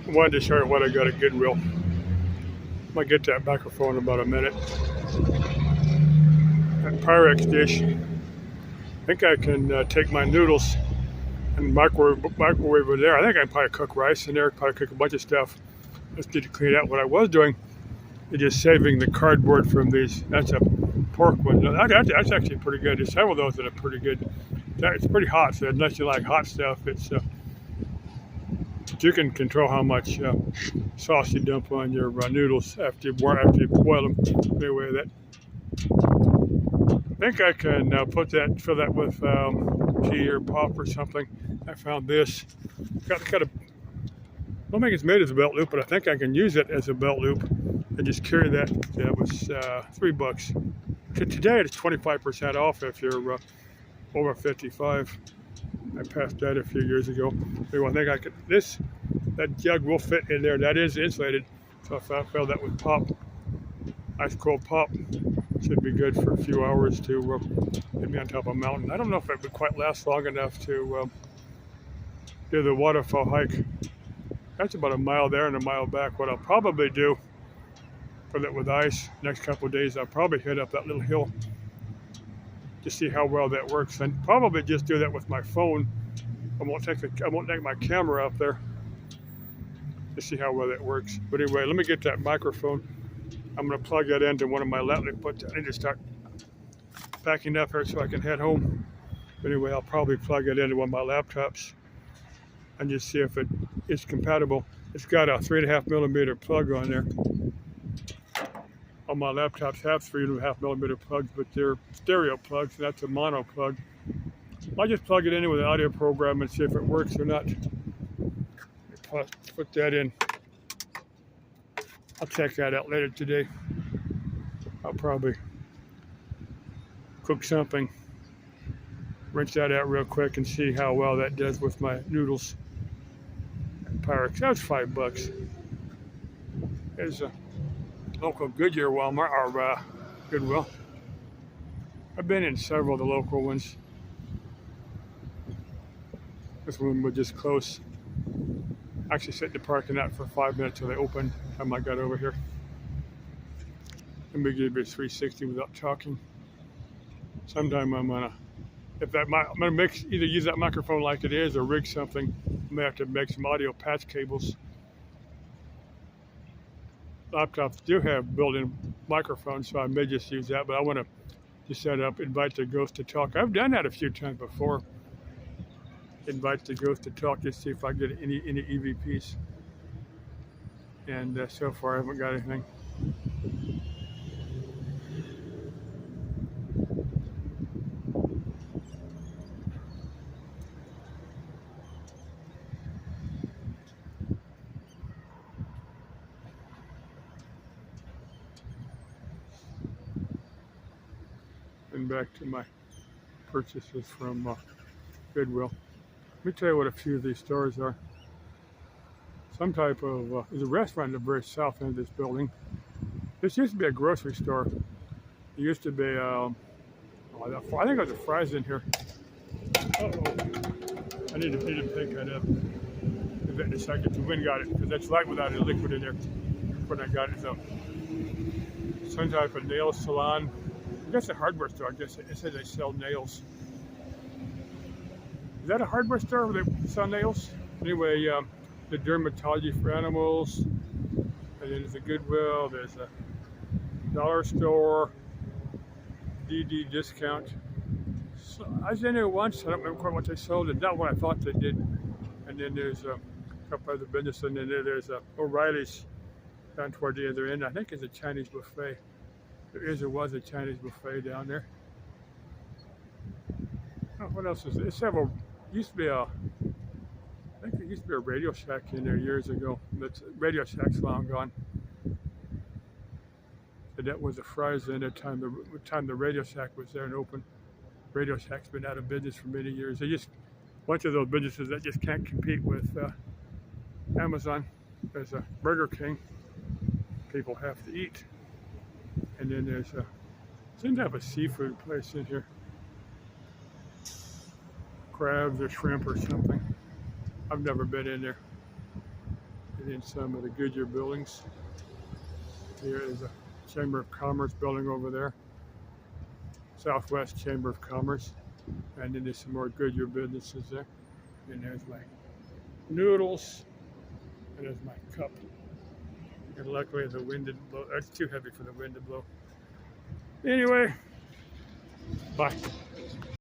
I wanted to show you what I got at Goodwill. I might get that microphone in about a minute. That Pyrex dish. I think I can take my noodles and microwave it there. I think I can probably cook rice in there, probably cook a bunch of stuff. Just need to clean out what I was doing. Is just saving the cardboard from these. That's a pork one. That's actually pretty good. There's several of those that are pretty good. It's pretty hot, so unless you like hot stuff, you can control how much sauce you dump on your noodles after you boil them. Anyway, that I think I can fill that with tea or pop or something. I found this. Got a. I don't think it's made as a belt loop, but I think I can use it as a belt loop and just carry that. That was $3. Today it's 25% off if you're over 55. I passed that a few years ago. Anyway, I think I could. That jug will fit in there. That is insulated, so if I fill that with pop, ice cold pop, should be good for a few hours to get me on top of a mountain. I don't know if it would quite last long enough to do the waterfall hike. That's about a mile there and a mile back. What I'll probably do for that with ice next couple of days, I'll probably hit up that little hill to see how well that works, and probably just do that with my phone. I won't take my camera up there to see how well that works. But anyway, let me get that microphone. I'm going to plug that into one of my laptops. I need to start backing up here so I can head home. But anyway, I'll probably plug it into one of my laptops and just see if it is compatible. It's got a 3.5 millimeter plug on there. All my laptops have 3.5 millimeter plugs, but they're stereo plugs, so that's a mono plug. I'll just plug it in with an audio program and see if it works or not. Put that in. I'll check that out later today. I'll probably cook something, rinse that out real quick and see how well that does with my noodles. Pyrex, that's $5. There's a local Goodyear Walmart or Goodwill. I've been in several of the local ones. This one was just close. Actually sat in the parking lot for 5 minutes till they opened. Time I got over here. Let me give you a 360 without talking. Sometime I'm gonna either use that microphone like it is or rig something. I may have to make some audio patch cables. Laptops do have built-in microphones, so I may just use that. But I want to set up, invite the ghost to talk. I've done that a few times before. Invite the ghost to talk, just see if I get any EVPs. And so far I haven't got anything. And back to my purchases from Goodwill. Let me tell you what a few of these stores are. Some type of, there's a restaurant in the very south end of this building. This used to be a grocery store. It used to be, I think there's a Fry's in here. Uh-oh. I need to pick that up. I'll bet in a second. The wind got it, because that's light without any liquid in there. When I got it, so. Some type of nail salon. I guess a hardware store. I guess it says they sell nails. Is that a hardware store where they sell nails? Anyway, the dermatology for animals, and then there's a Goodwill, there's a dollar store, DD discount. So I was in there once, I don't remember quite what they sold, it's not what I thought they did. And then there's a couple other businesses, and then there's O'Reilly's down toward the other end. I think it's a Chinese buffet. There was a Chinese buffet down there. Oh, what else is there? There's several. Used to be I think there used to be a Radio Shack in there years ago. But Radio Shack's long gone. And that was a Fry's in that time. The time the Radio Shack was there and open. Radio Shack's been out of business for many years. They just a bunch of those businesses that just can't compete with Amazon. There's a Burger King. People have to eat. And then seems to have a seafood place in here. Crabs or shrimp or something. I've never been in there. And then some of the Goodyear buildings. Here is a Chamber of Commerce building over there. Southwest Chamber of Commerce. And then there's some more Goodyear businesses there. And there's my noodles. And there's my cup. And luckily the wind didn't blow. It's too heavy for the wind to blow. Anyway, bye.